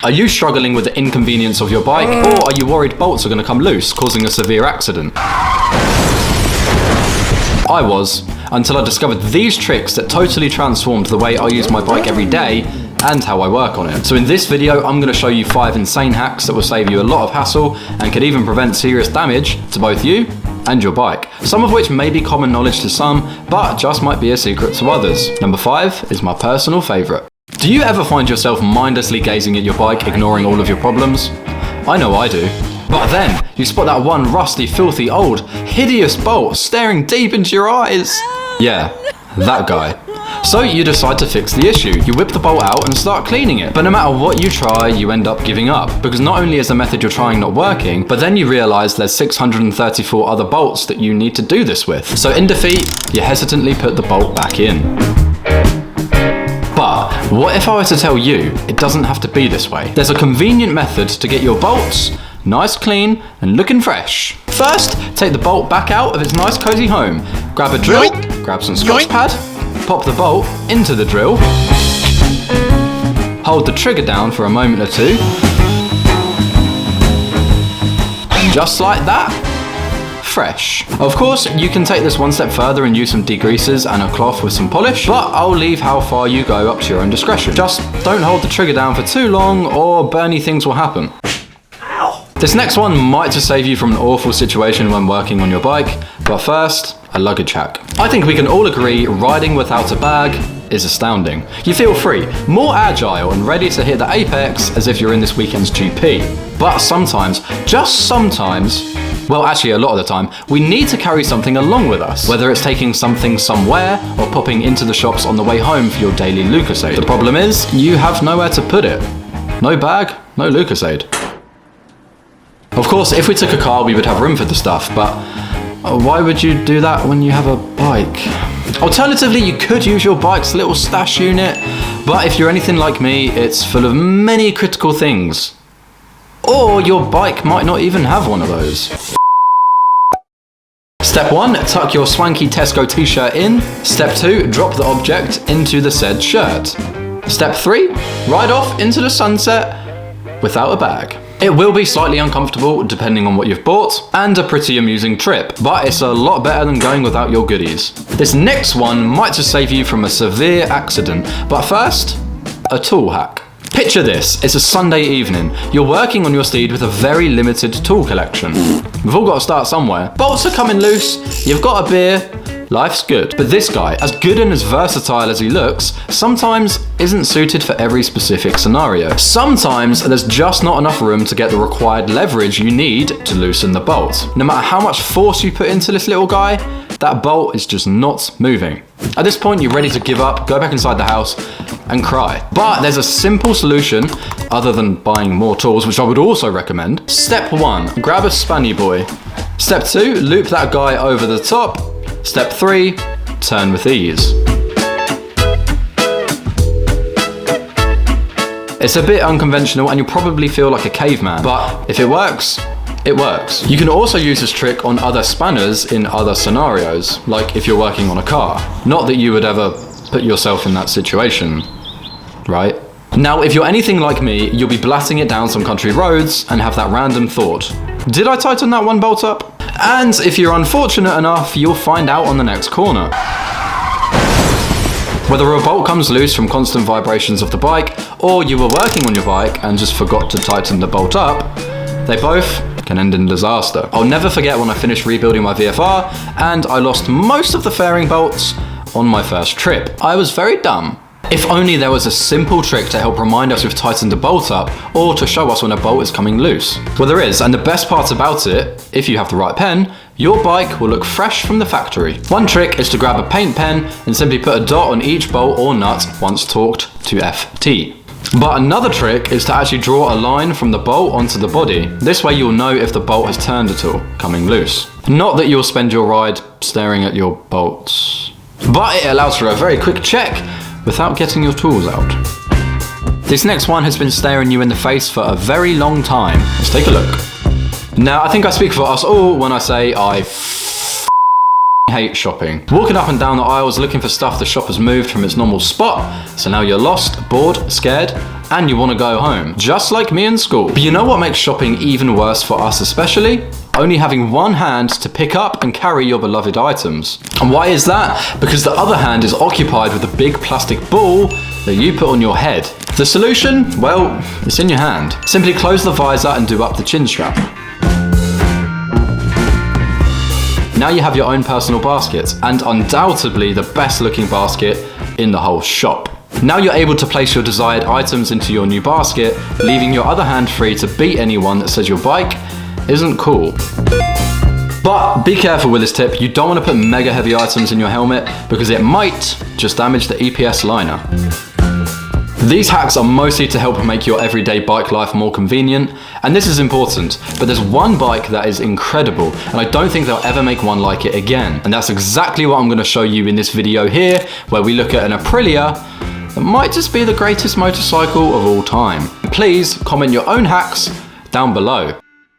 Are you struggling with the inconvenience of your bike, or are you worried bolts are going to come loose, causing a severe accident? I was, until I discovered these tricks that totally transformed the way I use my bike every day and how I work on it. So in this video, I'm going to show you 5 insane hacks that will save you a lot of hassle and could even prevent serious damage to both you and your bike. Some of which may be common knowledge to some, but just might be a secret to others. Number 5 is my personal favourite. Do you ever find yourself mindlessly gazing at your bike, ignoring all of your problems? I know I do. But then, you spot that one rusty, filthy, old, hideous bolt staring deep into your eyes. Yeah, that guy. So you decide to fix the issue. You whip the bolt out and start cleaning it. But no matter what you try, you end up giving up. Because not only is the method you're trying not working, but then you realise there's 634 other bolts that you need to do this with. So in defeat, you hesitantly put the bolt back in. But what if I were to tell you it doesn't have to be this way? There's a convenient method to get your bolts nice, clean, and looking fresh. First, take the bolt back out of its nice cozy home. Grab a drill, grab some scotch pad, pop the bolt into the drill, hold the trigger down for a moment or two, and just like that, fresh. Of course, you can take this one step further and use some degreasers and a cloth with some polish, but I'll leave how far you go up to your own discretion. Just don't hold the trigger down for too long or burny things will happen. This next one might just save you from an awful situation when working on your bike, but first, a luggage hack. I think we can all agree riding without a bag is astounding. You feel free, more agile and ready to hit the apex as if you're in this weekend's GP. But sometimes, just sometimes, well, actually a lot of the time, we need to carry something along with us, whether it's taking something somewhere or popping into the shops on the way home for your daily Lucozade. The problem is, you have nowhere to put it. No bag, no Lucozade. Of course, if we took a car, we would have room for the stuff, but why would you do that when you have a bike? Alternatively, you could use your bike's little stash unit, but if you're anything like me, it's full of many critical things. Or your bike might not even have one of those. Step 1, tuck your swanky Tesco t-shirt in. Step 2, drop the object into the said shirt. Step 3, ride off into the sunset without a bag. It will be slightly uncomfortable depending on what you've bought, and a pretty amusing trip, but it's a lot better than going without your goodies. This next one might just save you from a severe accident, but first, a tool hack. Picture this, it's a Sunday evening. You're working on your steed with a very limited tool collection. We've all got to start somewhere. Bolts are coming loose, you've got a beer, life's good. But this guy, as good and as versatile as he looks, sometimes isn't suited for every specific scenario. Sometimes there's just not enough room to get the required leverage you need to loosen the bolt. No matter how much force you put into this little guy, that bolt is just not moving. At this point, you're ready to give up, go back inside the house, and cry. But there's a simple solution, other than buying more tools, which I would also recommend. Step 1, grab a spanny boy. Step 2, loop that guy over the top. Step 3, turn with ease. It's a bit unconventional and you'll probably feel like a caveman, but if it works, it works. You can also use this trick on other spanners in other scenarios, like if you're working on a car. Not that you would ever put yourself in that situation, right? Now, if you're anything like me, you'll be blasting it down some country roads and have that random thought. Did I tighten that one bolt up? And if you're unfortunate enough, you'll find out on the next corner. Whether a bolt comes loose from constant vibrations of the bike, or you were working on your bike and just forgot to tighten the bolt up, they both can end in disaster. I'll never forget when I finished rebuilding my VFR and I lost most of the fairing bolts on my first trip. I was very dumb. If only there was a simple trick to help remind us we've tightened a bolt up, or to show us when a bolt is coming loose. Well, there is, and the best part about it, if you have the right pen, your bike will look fresh from the factory. One trick is to grab a paint pen and simply put a dot on each bolt or nut once torqued to FT. But another trick is to actually draw a line from the bolt onto the body. This way you'll know if the bolt has turned at all, coming loose. Not that you'll spend your ride staring at your bolts, but it allows for a very quick check without getting your tools out. This next one has been staring you in the face for a very long time. Let's take a look. Now, I think I speak for us all when I say I hate shopping. Walking up and down the aisles looking for stuff the shop has moved from its normal spot, so now you're lost, bored, scared, and you want to go home, just like me in school. But you know what makes shopping even worse for us especially? Only having one hand to pick up and carry your beloved items. And why is that? Because the other hand is occupied with a big plastic ball that you put on your head. The solution? Well, it's in your hand. Simply close the visor and do up the chin strap. Now you have your own personal basket, and undoubtedly the best looking basket in the whole shop. Now you're able to place your desired items into your new basket, leaving your other hand free to beat anyone that says your bike isn't cool. But be careful with this tip, you don't want to put mega heavy items in your helmet because it might just damage the EPS liner. These hacks are mostly to help make your everyday bike life more convenient, and this is important, but there's one bike that is incredible, and I don't think they'll ever make one like it again. And that's exactly what I'm going to show you in this video here, where we look at an Aprilia that might just be the greatest motorcycle of all time. Please comment your own hacks down below.